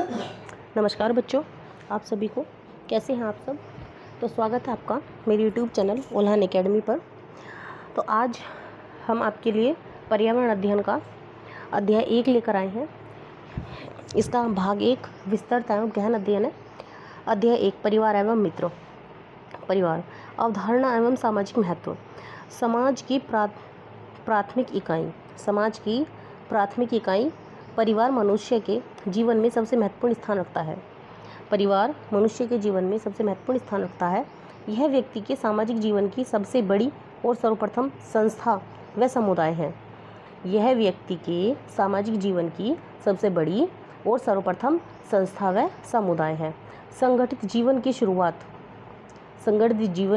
नमस्कार बच्चों, आप सभी को कैसे हैं आप सब। तो स्वागत है आपका मेरे यूट्यूब चैनल उल्हान एकेडमी पर। तो आज हम आपके लिए पर्यावरण अध्ययन का अध्याय 1 लेकर आए हैं। इसका भाग 1 विस्तृत एवं गहन अध्ययन है। अध्याय 1 परिवार एवं मित्र। परिवार अवधारणा एवं सामाजिक महत्व। समाज की प्राथमिक इकाई परिवार मनुष्य के जीवन में सबसे महत्वपूर्ण स्थान रखता है। परिवार मनुष्य के जीवन में सबसे महत्वपूर्ण स्थान रखता है। यह व्यक्ति के सामाजिक जीवन की सबसे बड़ी और सर्वप्रथम संस्था व समुदाय है। यह व्यक्ति के सामाजिक जीवन की सबसे बड़ी और सर्वप्रथम संस्था व समुदाय है। संगठित जीवन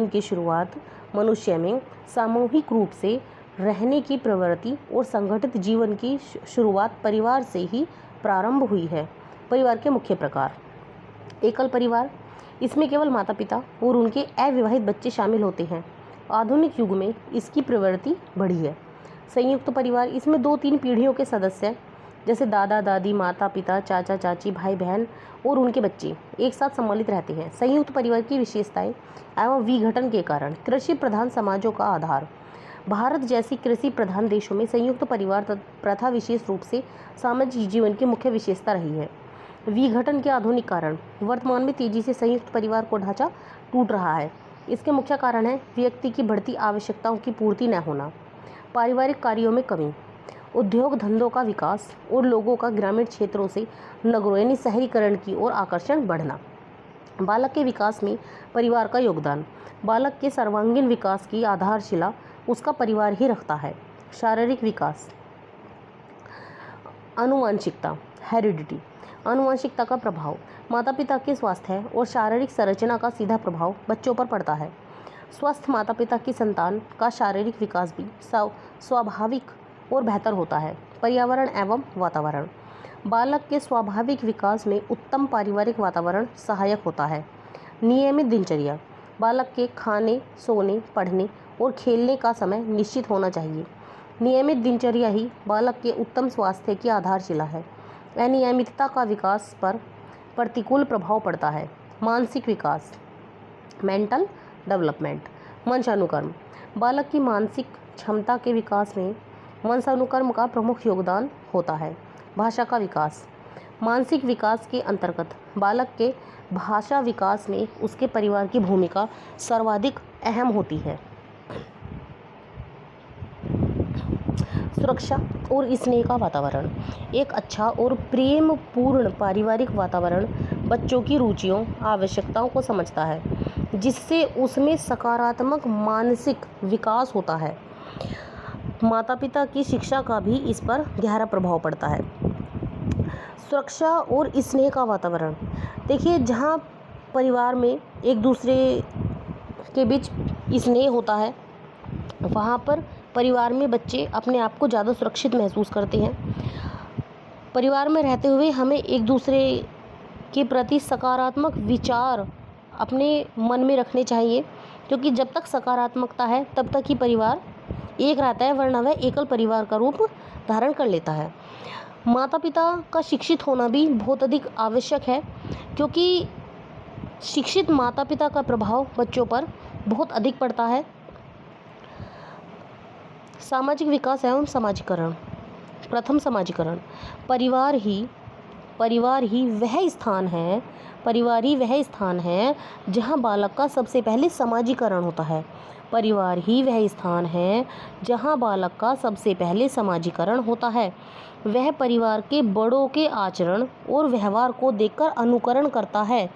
की शुरुआत मनुष्य में सामूहिक रूप से रहने की प्रवृत्ति और संगठित जीवन की शुरुआत परिवार से ही प्रारंभ हुई है। परिवार के मुख्य प्रकार। एकल परिवार, इसमें केवल माता पिता और उनके अविवाहित बच्चे शामिल होते हैं। आधुनिक युग में इसकी प्रवृत्ति बढ़ी है। संयुक्त परिवार, इसमें 2-3 पीढ़ियों के सदस्य जैसे दादा दादी, माता पिता, चाचा चाची, भाई बहन और उनके बच्चे एक साथ सम्मिलित रहते हैं। संयुक्त परिवार की विशेषताएं एवं विघटन के कारण। कृषि प्रधान समाजों का आधार। भारत जैसी कृषि प्रधान देशों में संयुक्त परिवार प्रथा विशेष रूप से सामाजिक जीवन की मुख्य विशेषता रही है। विघटन के आधुनिक कारण। वर्तमान में तेजी से संयुक्त परिवार को ढांचा टूट रहा है। इसके मुख्य कारण है व्यक्ति की बढ़ती आवश्यकताओं की पूर्ति न होना, पारिवारिक कार्यों में कमी, उद्योग धंधों का विकास और लोगों का ग्रामीण क्षेत्रों से नगरों यानी शहरीकरण की ओर आकर्षण बढ़ना। बालक के विकास में परिवार का योगदान। बालक के सर्वांगीण विकास की आधारशिला उसका परिवार ही रखता है। शारीरिक विकास। आनुवंशिकता हेरिडिटी। आनुवंशिकता का प्रभाव। माता पिता के स्वास्थ्य और शारीरिक संरचना का सीधा प्रभाव बच्चों पर पड़ता है। स्वस्थ माता पिता की संतान का शारीरिक विकास भी स्वाभाविक और बेहतर होता है। पर्यावरण एवं वातावरण। बालक के स्वाभाविक विकास में उत्तम पारिवारिक वातावरण सहायक होता है। नियमित दिनचर्या। बालक के खाने, सोने, पढ़ने और खेलने का समय निश्चित होना चाहिए। नियमित दिनचर्या ही बालक के उत्तम स्वास्थ्य की आधारशिला है। अनियमितता का विकास पर प्रतिकूल प्रभाव पड़ता है। मानसिक विकास मेंटल डेवलपमेंट। वंशानुक्रम। बालक की मानसिक क्षमता के विकास में वंशानुक्रम का प्रमुख योगदान होता है। भाषा का विकास। मानसिक विकास के अंतर्गत बालक के भाषा विकास में उसके परिवार की भूमिका सर्वाधिक अहम होती है। सुरक्षा और स्नेह का वातावरण। एक अच्छा और प्रेमपूर्ण पारिवारिक वातावरण बच्चों की रुचियों, आवश्यकताओं को समझता है, जिससे उसमें सकारात्मक मानसिक विकास होता है। माता पिता की शिक्षा का भी इस पर गहरा प्रभाव पड़ता है। सुरक्षा और स्नेह का वातावरण। देखिए, जहाँ परिवार में एक दूसरे के बीच स्नेह होता है, वहाँ पर परिवार में बच्चे अपने आप को ज़्यादा सुरक्षित महसूस करते हैं। परिवार में रहते हुए हमें एक दूसरे के प्रति सकारात्मक विचार अपने मन में रखने चाहिए, क्योंकि जब तक सकारात्मकता है तब तक ही परिवार एक रहता है, वरना वह एकल परिवार का रूप धारण कर लेता है। माता पिता का शिक्षित होना भी बहुत अधिक आवश्यक है, क्योंकि शिक्षित माता पिता का प्रभाव बच्चों पर बहुत अधिक पड़ता है। सामाजिक विकास एवं समाजीकरण। प्रथम समाजीकरण। परिवार ही वह स्थान है जहां बालक का सबसे पहले समाजीकरण होता है। परिवार ही वह स्थान है जहां बालक का सबसे पहले समाजीकरण होता है। वह परिवार के बड़ों के आचरण और व्यवहार को देखकर अनुकरण करता है।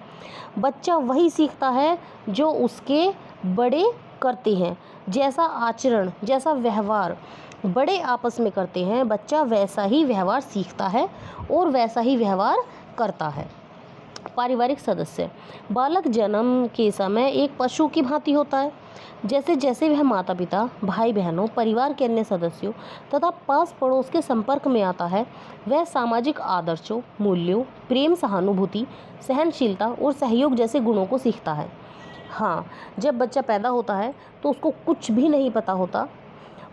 बच्चा वही सीखता है जो उसके बड़े करते हैं। जैसा आचरण, जैसा व्यवहार बड़े आपस में करते हैं, बच्चा वैसा ही व्यवहार सीखता है और वैसा ही व्यवहार करता है। पारिवारिक सदस्य। बालक जन्म के समय एक पशु की भांति होता है। जैसे जैसे वह माता पिता, भाई बहनों, परिवार के अन्य सदस्यों तथा पास पड़ोस के संपर्क में आता है, वह सामाजिक आदर्शों, मूल्यों, प्रेम, सहानुभूति, सहनशीलता और सहयोग जैसे गुणों को सीखता है। हाँ, जब बच्चा पैदा होता है तो उसको कुछ भी नहीं पता होता,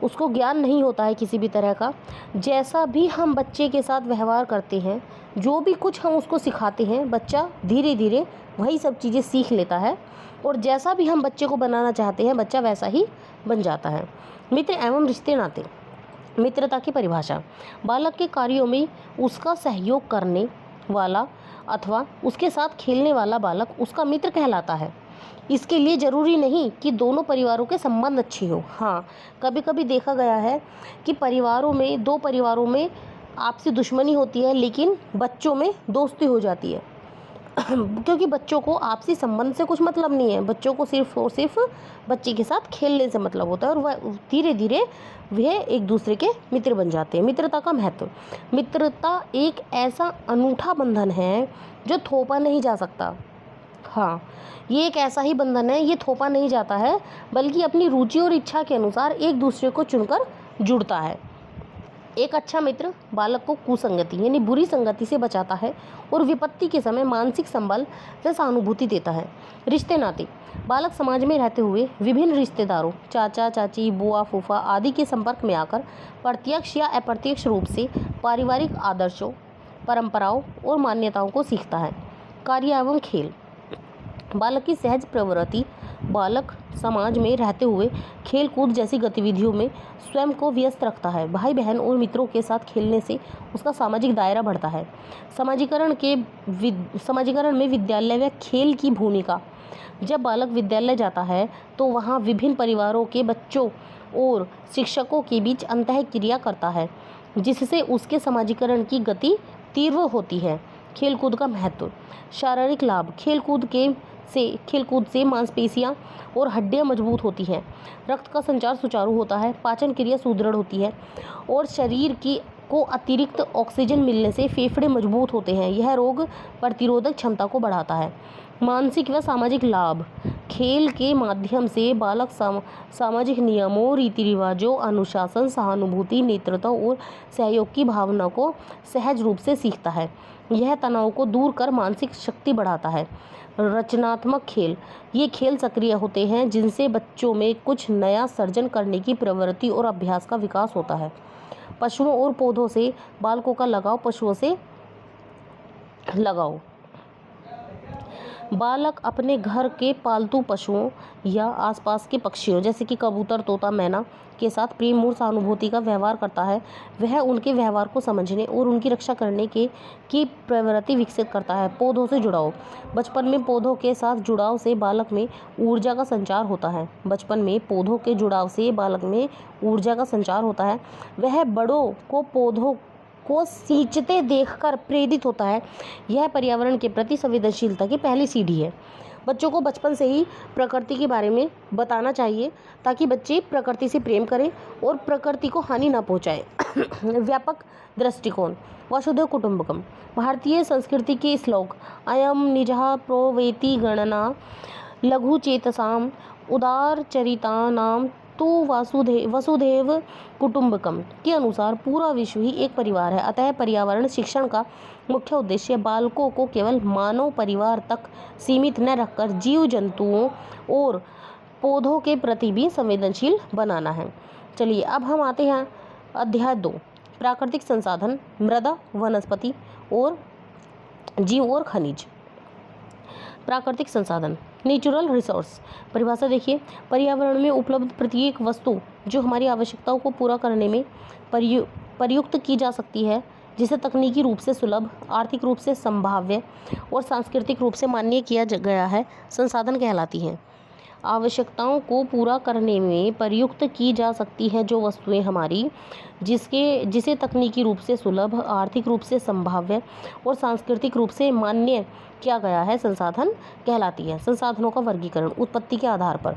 उसको ज्ञान नहीं होता है किसी भी तरह का। जैसा भी हम बच्चे के साथ व्यवहार करते हैं, जो भी कुछ हम उसको सिखाते हैं, बच्चा धीरे धीरे वही सब चीज़ें सीख लेता है और जैसा भी हम बच्चे को बनाना चाहते हैं बच्चा वैसा ही बन जाता है। मित्र एवं रिश्ते नाते। मित्रता की परिभाषा। बालक के कार्यों में उसका सहयोग करने वाला अथवा उसके साथ खेलने वाला बालक उसका मित्र कहलाता है। इसके लिए ज़रूरी नहीं कि दोनों परिवारों के संबंध अच्छे हों। हाँ, कभी कभी देखा गया है कि दो परिवारों में आपसी दुश्मनी होती है लेकिन बच्चों में दोस्ती हो जाती है क्योंकि बच्चों को आपसी संबंध से कुछ मतलब नहीं है। बच्चों को सिर्फ और सिर्फ बच्चे के साथ खेलने से मतलब होता है और वह धीरे धीरे वे एक दूसरे के मित्र बन जाते हैं। मित्रता का महत्व। मित्रता एक ऐसा अनूठा बंधन है जो थोपा नहीं जा सकता। हाँ, ये एक ऐसा ही बंधन है, ये थोपा नहीं जाता है बल्कि अपनी रुचि और इच्छा के अनुसार एक दूसरे को चुनकर जुड़ता है। एक अच्छा मित्र बालक को कुसंगति यानी बुरी संगति से बचाता है और विपत्ति के समय मानसिक संबल व सहानुभूति देता है। रिश्ते नाते। बालक समाज में रहते हुए विभिन्न रिश्तेदारों, चाचा चाची, बुआ फूफा आदि के संपर्क में आकर प्रत्यक्ष या अप्रत्यक्ष रूप से पारिवारिक आदर्शों, परंपराओं और मान्यताओं को सीखता है। कार्य एवं खेल। बालक की सहज प्रवृत्ति बालक समाज में रहते हुए खेल कूद जैसी गतिविधियों में स्वयं को व्यस्त रखता है। भाई बहन और मित्रों के साथ खेलने से उसका सामाजिक दायरा बढ़ता है। समाजीकरण में विद्यालय व खेल की भूमिका। जब बालक विद्यालय जाता है तो वहाँ विभिन्न परिवारों के बच्चों और शिक्षकों के बीच अंतःक्रिया करता है जिससे उसके समाजीकरण की गति तीव्र होती है। खेलकूद का महत्व। शारीरिक लाभ। खेलकूद से मांसपेशियां और हड्डियां मजबूत होती हैं, रक्त का संचार सुचारू होता है, पाचन क्रिया सुदृढ़ होती है और शरीर को अतिरिक्त ऑक्सीजन मिलने से फेफड़े मजबूत होते हैं। यह रोग प्रतिरोधक क्षमता को बढ़ाता है। मानसिक व सामाजिक लाभ। खेल के माध्यम से बालक सामाजिक नियमों, रीति रिवाजों, अनुशासन, सहानुभूति, नेतृत्व और सहयोग की भावना को सहज रूप से सीखता है। यह तनाव को दूर कर मानसिक शक्ति बढ़ाता है। रचनात्मक खेल। ये खेल सक्रिय होते हैं जिनसे बच्चों में कुछ नया सर्जन करने की प्रवृत्ति और अभ्यास का विकास होता है। पशुओं और पौधों से बालकों का लगाव। पशुओं से लगाव। बालक अपने घर के पालतू पशुओं या आसपास के पक्षियों जैसे कि कबूतर, तोता, मैना के साथ प्रेम और सहानुभूति का व्यवहार करता है। वह उनके व्यवहार को समझने और उनकी रक्षा करने की प्रवृत्ति विकसित करता है। पौधों से जुड़ाव। बचपन में पौधों के साथ जुड़ाव से बालक में ऊर्जा का संचार होता है। वह बड़ों को पौधों को सींचते देखकर प्रेरित होता है। यह पर्यावरण के प्रति संवेदनशीलता की पहली सीढ़ी है। बच्चों को बचपन से ही प्रकृति के बारे में बताना चाहिए ताकि बच्चे प्रकृति से प्रेम करें और प्रकृति को हानि न पहुंचाएं। व्यापक दृष्टिकोण। वसुधैव कुटुंबकम। भारतीय संस्कृति के श्लोक अयम निजः प्रोवेति गणना लघुचेतसाम उदारचरितानां तो वसुधैव कुटुंबकम के अनुसार पूरा विश्व ही एक परिवार है। अतः पर्यावरण शिक्षण का मुख्य उद्देश्य बालकों को केवल मानव परिवार तक सीमित न रखकर जीव जंतुओं और पौधों के प्रति भी संवेदनशील बनाना है। चलिए अब हम आते हैं अध्याय 2 प्राकृतिक संसाधन, मृदा, वनस्पति और जीव और खनिज। प्राकृतिक संसाधन नेचुरल रिसोर्स। परिभाषा देखिए, पर्यावरण में उपलब्ध प्रत्येक वस्तु जो हमारी आवश्यकताओं को पूरा करने में प्रयुक्त की जा सकती है, जिसे तकनीकी रूप से सुलभ, आर्थिक रूप से संभाव्य और सांस्कृतिक रूप से मान्य किया गया है, संसाधन कहलाती हैं। आवश्यकताओं को पूरा करने में प्रयुक्त की जा सकती है जो वस्तुएं हमारी जिसे तकनीकी रूप से सुलभ, आर्थिक रूप से संभाव्य और सांस्कृतिक रूप से मान्य किया गया है, संसाधन कहलाती है। संसाधनों का वर्गीकरण उत्पत्ति के आधार पर।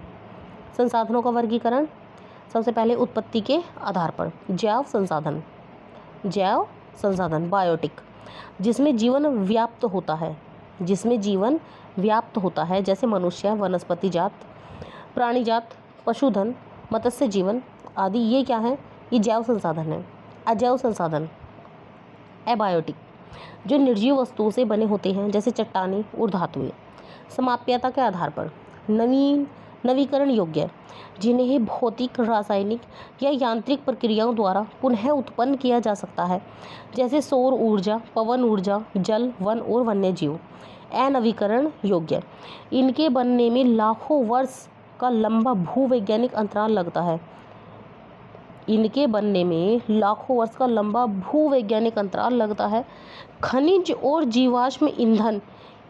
संसाधनों का वर्गीकरण सबसे पहले उत्पत्ति के आधार पर। जैव संसाधन बायोटिक, जिसमें जीवन व्याप्त होता है जैसे मनुष्य, वनस्पति जात, प्राणी जात, पशुधन, मत्स्य जीवन आदि। ये क्या है? ये जैव संसाधन है। अजैव संसाधन एबायोटिक, जो निर्जीव वस्तुओं से बने होते हैं जैसे चट्टानें और धातुएं। समाप्यता के आधार पर नवीन, नवीकरण योग्य, जिन्हें भौतिक, रासायनिक या यांत्रिक प्रक्रियाओं द्वारा पुनः उत्पन्न किया जा सकता है, जैसे सौर ऊर्जा, पवन ऊर्जा, जल, वन और वन्य जीव। अनवीकरण योग्य, इनके बनने में लाखों वर्ष का लंबा भूवैज्ञानिक अंतराल लगता है। इनके बनने में लाखों वर्ष का लंबा भूवैज्ञानिक अंतराल लगता है। खनिज और जीवाश्म ईंधन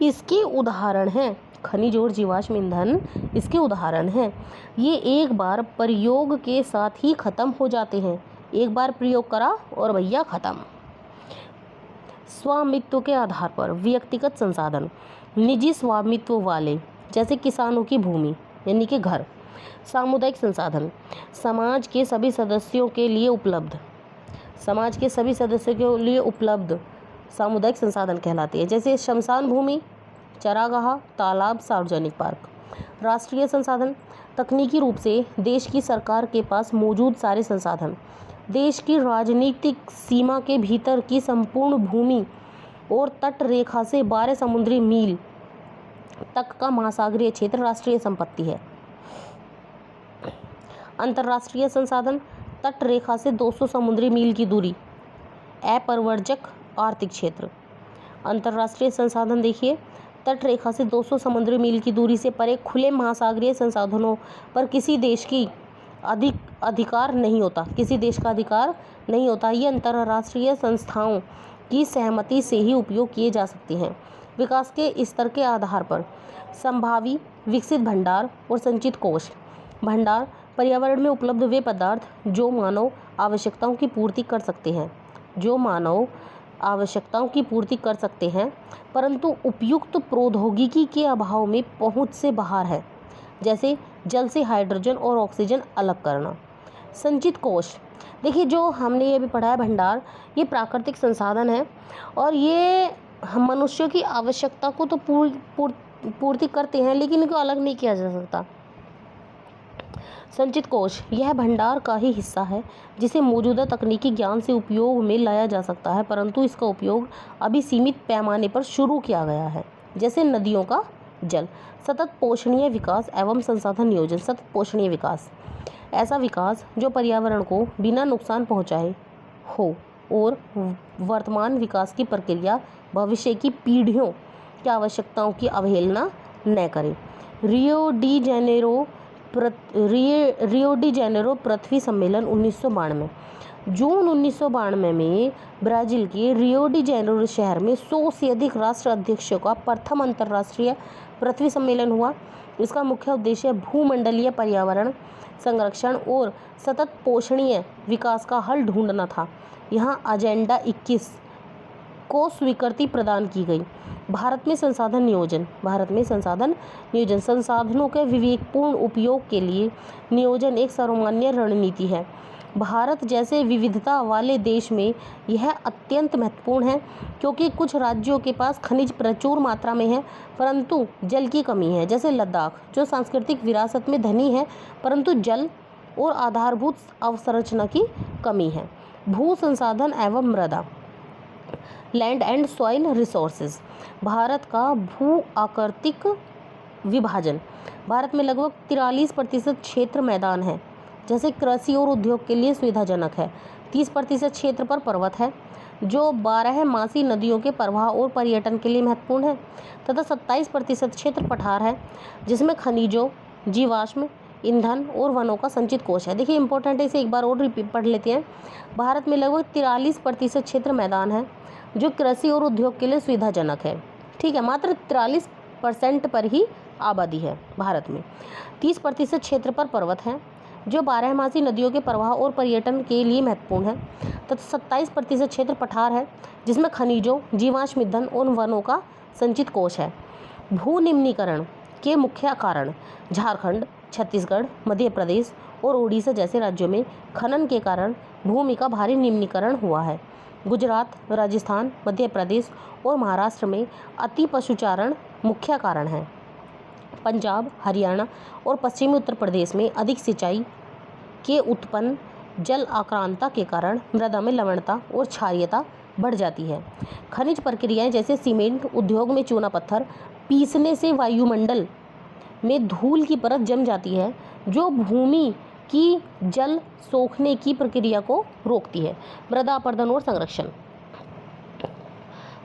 इसके उदाहरण हैं। खनिज और जीवाश्म ईंधन इसके उदाहरण हैं। ये एक बार प्रयोग के साथ ही खत्म हो जाते हैं। एक बार प्रयोग करा और भैया खत्म। स्वामित्व के आधार पर व्यक्तिगत संसाधन, निजी स्वामित्व वाले, जैसे किसानों की भूमि यानी कि घर। सामुदायिक संसाधन, समाज के सभी सदस्यों के लिए उपलब्ध, समाज के सभी सदस्यों के लिए उपलब्ध सामुदायिक संसाधन कहलाते हैं, जैसे श्मशान भूमि, चरागाह, तालाब, सार्वजनिक पार्क। राष्ट्रीय संसाधन, तकनीकी रूप से देश की सरकार के पास मौजूद सारे संसाधन, देश की राजनीतिक सीमा के भीतर की संपूर्ण भूमि और तट रेखा से 12 समुद्री मील तक का महासागरीय क्षेत्र राष्ट्रीय संपत्ति है। अंतर्राष्ट्रीय संसाधन, तट रेखा से 200 समुद्री मील की दूरी, अपरवर्जक आर्थिक क्षेत्र। अंतर्राष्ट्रीय संसाधन देखिए, तट रेखा से 200 समुद्री मील की दूरी से परे खुले महासागरीय संसाधनों पर किसी देश की अधिकार नहीं होता, किसी देश का अधिकार नहीं होता। ये अंतर्राष्ट्रीय संस्थाओं की सहमति से ही उपयोग किए जा सकते हैं। विकास के स्तर के आधार पर संभावी विकसित भंडार और संचित कोष। भंडार, पर्यावरण में उपलब्ध वे पदार्थ जो मानव आवश्यकताओं की पूर्ति कर सकते हैं, जो मानव आवश्यकताओं की पूर्ति कर सकते हैं परंतु उपयुक्त प्रौद्योगिकी के अभाव में पहुंच से बाहर है, जैसे जल से हाइड्रोजन और ऑक्सीजन अलग करना। संचित कोष, देखिए जो हमने ये भी पढ़ा है, भंडार ये प्राकृतिक संसाधन है और ये मनुष्यों की आवश्यकता को तो पूर्ति करते हैं, लेकिन इनको अलग नहीं किया जा सकता। संचित कोष यह भंडार का ही हिस्सा है जिसे मौजूदा तकनीकी ज्ञान से उपयोग में लाया जा सकता है, परंतु इसका उपयोग अभी सीमित पैमाने पर शुरू किया गया है, जैसे नदियों का जल। सतत पोषणीय विकास एवं संसाधन नियोजन। सतत पोषणीय विकास, ऐसा विकास जो पर्यावरण को बिना नुकसान पहुंचाए हो और वर्तमान विकास की प्रक्रिया भविष्य की पीढ़ियों की आवश्यकताओं की अवहेलना न करे। रियो डी जेनेरो पृथ्वी सम्मेलन 1992। जून 1992 में ब्राज़ील के रियो डी जेनेरो शहर में 100 से अधिक राष्ट्र अध्यक्षों का प्रथम अंतर्राष्ट्रीय पृथ्वी सम्मेलन हुआ। इसका मुख्य उद्देश्य भूमंडलीय पर्यावरण संरक्षण और सतत पोषणीय विकास का हल ढूंढना था। यहाँ एजेंडा 21 को स्वीकृति प्रदान की गई। भारत में संसाधन नियोजन। संसाधनों के विवेकपूर्ण उपयोग के लिए नियोजन एक सर्वमान्य रणनीति है। भारत जैसे विविधता वाले देश में यह अत्यंत महत्वपूर्ण है, क्योंकि कुछ राज्यों के पास खनिज प्रचुर मात्रा में है परंतु जल की कमी है, जैसे लद्दाख जो सांस्कृतिक विरासत में धनी है परंतु जल और आधारभूत अवसंरचना की कमी है। भू संसाधन एवं मृदा, land and soil resources. Bharat का भू आकृतिक विभाजन। भारत में लगभग 43% क्षेत्र मैदान है, जैसे कृषि और उद्योग के लिए सुविधाजनक है। 30% क्षेत्र पर पर्वत है जो 12 मासी नदियों के प्रवाह और पर्यटन के लिए महत्वपूर्ण है, तथा 27% क्षेत्र पठार है जिसमें खनिजों, जीवाश्म ईंधन और वनों का संचित कोष है। देखिए इंपॉर्टेंट है, इसे एक बार और रिपीट पढ़ लेते हैं। भारत में लगभग 43% क्षेत्र मैदान है जो कृषि और उद्योग के लिए सुविधाजनक है। ठीक है, मात्र 43% पर ही आबादी है भारत में। 30% क्षेत्र पर पर्वत है जो 12 मासी नदियों के प्रवाह और पर्यटन के लिए महत्वपूर्ण है, तथा 27% क्षेत्र पठार है जिसमें खनिजों, जीवाश्म ईंधन और वनों का संचित कोष है। भू निम्नीकरण के मुख्य कारण झारखंड, छत्तीसगढ़, मध्य प्रदेश और उड़ीसा जैसे राज्यों में खनन के कारण भूमि का भारी निम्नीकरण हुआ है। गुजरात, राजस्थान, मध्य प्रदेश और महाराष्ट्र में अति पशुचारण मुख्य कारण है। पंजाब, हरियाणा और पश्चिमी उत्तर प्रदेश में अधिक सिंचाई के उत्पन्न जल आक्रांता के कारण मृदा में लवणता और क्षारीयता बढ़ जाती है। खनिज प्रक्रियाएं जैसे सीमेंट उद्योग में चूना पत्थर पीसने से वायुमंडल में धूल की परत जम जाती है जो भूमि की जल सोखने की प्रक्रिया को रोकती है। मृदा अपरदन और संरक्षण,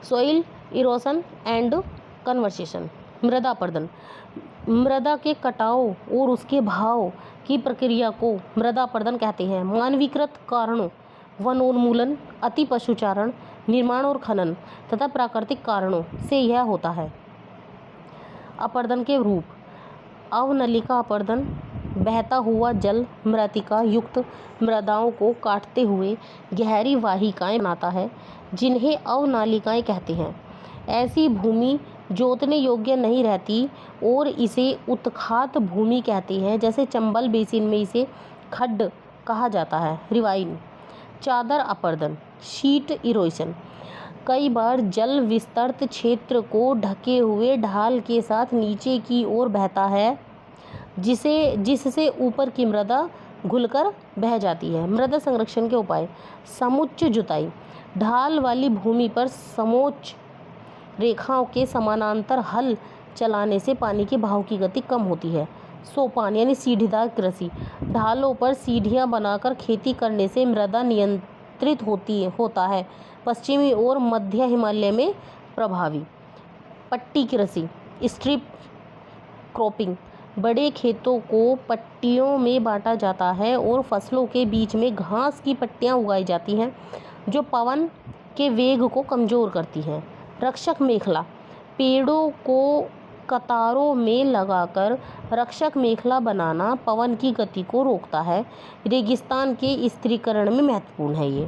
सोइल इरोशन एंड कन्वर्सेशन। मृदा अपरदन मृदा के कटाव और उसके भाव की प्रक्रिया को मृदा अपरदन कहते हैं। मानवीकृत कारणों, वनोन्मूलन, अति पशुचारण, निर्माण और खनन तथा प्राकृतिक कारणों से यह होता है। अपरदन के रूप, अवनलिका अपरदन, बहता हुआ जल मृत्तिका युक्त मृदाओं को काटते हुए गहरी वाहिकाएं बनाता है जिन्हें अवनालिकाएं कहते हैं। ऐसी भूमि जोतने योग्य नहीं रहती और इसे उत्खात भूमि कहते हैं। जैसे चंबल बेसिन में इसे खड्ड कहा जाता है। रिवाइन, चादर अपरदन, शीट इरोशन, कई बार जल विस्तृत क्षेत्र को ढके हुए ढाल के साथ नीचे की ओर बहता है जिससे ऊपर की मृदा घुलकर बह जाती है। मृदा संरक्षण के उपाय, समुच्च जुताई, ढाल वाली भूमि पर समोच्च रेखाओं के समानांतर हल चलाने से पानी के बहाव की गति कम होती है। सोपान यानी सीढ़ीदार कृषि, ढालों पर सीढ़ियां बनाकर खेती करने से मृदा नियंत्रित होता है। पश्चिमी और मध्य हिमालय में प्रभावी। पट्टी कृषि, स्ट्रिप क्रॉपिंग, बड़े खेतों को पट्टियों में बांटा जाता है और फसलों के बीच में घास की पट्टियां उगाई जाती हैं जो पवन के वेग को कमजोर करती हैं। रक्षक मेखला, पेड़ों को कतारों में लगाकर रक्षक मेखला बनाना पवन की गति को रोकता है। रेगिस्तान के स्थिरीकरण में महत्वपूर्ण है ये।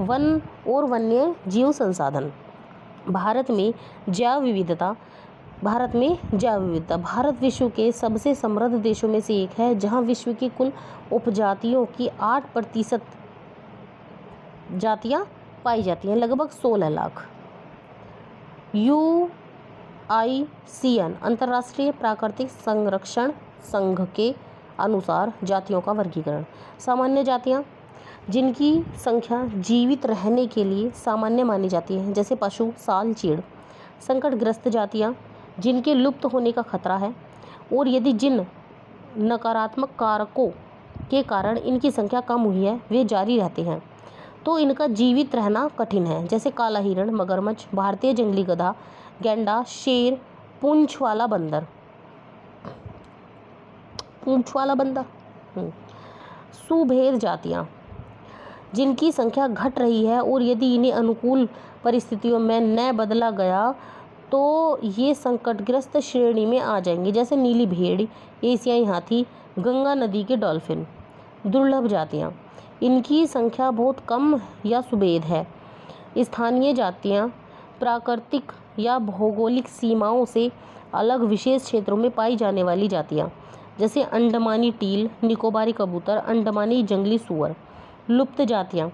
वन और वन्य जीव संसाधन, भारत में जैव विविधता। भारत विश्व के सबसे समृद्ध देशों में से एक है जहां विश्व की कुल उपजातियों की 8% जातियां पाई जाती हैं, लगभग 16 लाख। UICN अंतर्राष्ट्रीय प्राकृतिक संरक्षण संघ के अनुसार जातियों का वर्गीकरण। सामान्य जातियां जिनकी संख्या जीवित रहने के लिए सामान्य मानी जाती है, जैसे पशु, साल, चीड़। संकटग्रस्त जातियां जिनके लुप्त होने का खतरा है और यदि जिन नकारात्मक कारकों के कारण इनकी संख्या कम हुई है वे जारी रहते हैं तो इनका जीवित रहना कठिन है, जैसे काला हिरण, मगरमच्छ, भारतीय जंगली गधा, गैंडा, शेर, पूंछ वाला बंदर। सुभेद जातियाँ जिनकी संख्या घट रही है और यदि इन्हें अनुकूल परिस्थितियों में न बदला गया तो ये संकटग्रस्त श्रेणी में आ जाएंगे, जैसे नीली भेड़, एशियाई हाथी, गंगा नदी के डॉल्फिन। दुर्लभ जातियाँ इनकी संख्या बहुत कम या सुभेद है। स्थानीय जातियाँ प्राकृतिक या भौगोलिक सीमाओं से अलग विशेष क्षेत्रों में पाई जाने वाली जातियाँ, जैसे अंडमानी टील, निकोबारी कबूतर, अंडमानी जंगली सूअर। लुप्त जातियाँ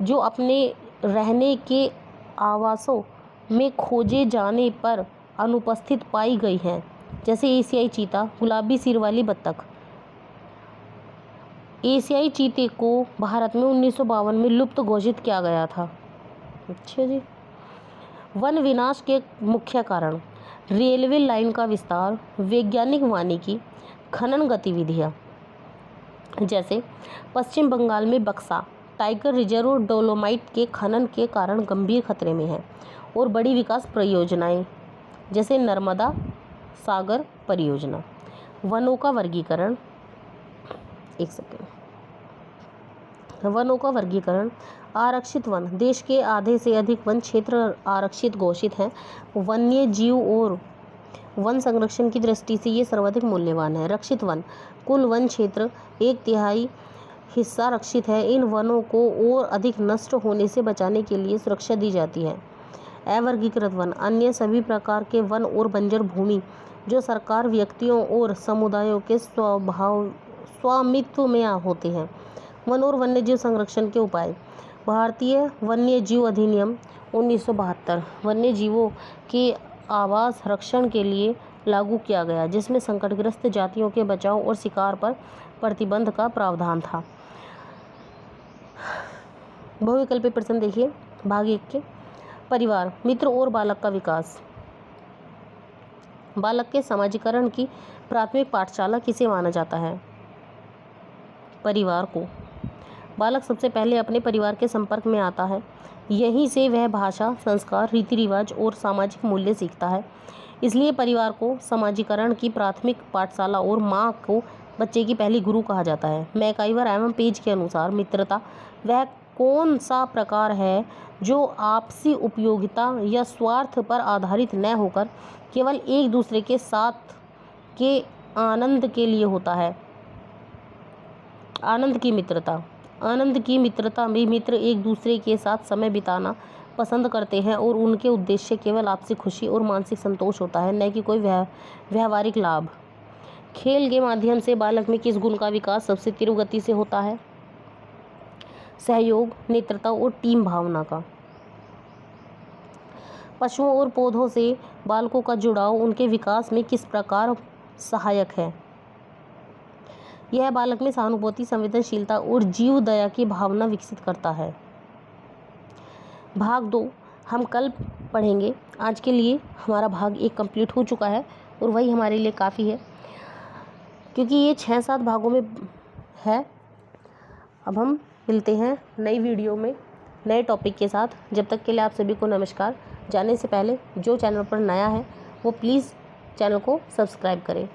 जो अपने रहने के आवासों में खोजे जाने पर अनुपस्थित पाई गई हैं, जैसे एशियाई चीता, गुलाबी सिर वाली बत्तख। एशियाई चीते को भारत में 1952 में लुप्त घोषित किया गया था। अच्छा जी। वन विनाश के मुख्य कारण, रेलवे लाइन का विस्तार, वैज्ञानिक वानिकी, खनन गतिविधियाँ, जैसे पश्चिम बंगाल में बक्सा टाइगर रिजर्व और डोलोमाइट के खनन के कारण गंभीर खतरे में है, और बड़ी विकास परियोजनाएं जैसे नर्मदा सागर परियोजना। वनों का वर्गीकरण, वनों का वर्गीकरण। आरक्षित वन, देश के आधे से अधिक वन क्षेत्र आरक्षित घोषित हैं। वन्य जीव और वन संरक्षण की दृष्टि से ये सर्वाधिक मूल्यवान है। रक्षित वन, कुल वन क्षेत्र 1/3 हिस्सा रक्षित है। इन वनों को और अधिक नष्ट होने से बचाने के लिए सुरक्षा दी जाती है। अवर्गीकृत वन, अन्य सभी प्रकार के वन और बंजर भूमि जो सरकार, व्यक्तियों और समुदायों के स्वामित्व में होते हैं। वन और वन्यजीव संरक्षण के उपाय। भारतीय वन्यजीव अधिनियम 1972 वन्यजीवों के आवास रक्षण के लिए लागू किया गया, जिसमें संकटग्रस्त जातियों के बचाव और शिकार पर प्रतिबंध का प्रावधान था। बहुविकल्पी प्रश्न देखिए भाग 1 के। परिवार, मित्र और बालक का विकास। बालक के समाजीकरण की प्राथमिक पाठशाला किसे माना जाता है? परिवार को। बालक सबसे पहले अपने परिवार के संपर्क में आता है। यहीं से वह भाषा, संस्कार, रीति रिवाज और सामाजिक मूल्य सीखता है। इसलिए परिवार को समाजीकरण की प्राथमिक पाठशाला और माँ को बच्चे की पहली गुरु कहा जाता है। मैकाइवर एवं पेज के अनुसार मित्रता वह कौन सा प्रकार है जो आपसी उपयोगिता या स्वार्थ पर आधारित न होकर केवल एक दूसरे के साथ के आनंद के लिए होता है? आनंद की मित्रता। आनंद की मित्रता में मित्र एक दूसरे के साथ समय बिताना पसंद करते हैं और उनके उद्देश्य केवल आपसी खुशी और मानसिक संतोष होता है, न कि कोई व्यावहारिक लाभ। खेल के माध्यम से बालक में किस गुण का विकास सबसे तीव्र गति से होता है? सहयोग, नेतृत्व और टीम भावना का। पशुओं और पौधों से बालकों का जुड़ाव उनके विकास में किस प्रकार सहायक है? यह बालक में सहानुभूति, संवेदनशीलता और जीव दया की भावना विकसित करता है। भाग 2 हम कल पढ़ेंगे। आज के लिए हमारा भाग 1 कंप्लीट हो चुका है और वही हमारे लिए काफ़ी है, क्योंकि ये 6-7 भागों में है। अब हम मिलते हैं नई वीडियो में नए टॉपिक के साथ। जब तक के लिए आप सभी को नमस्कार। जाने से पहले जो चैनल पर नया है वो प्लीज़ चैनल को सब्सक्राइब करें।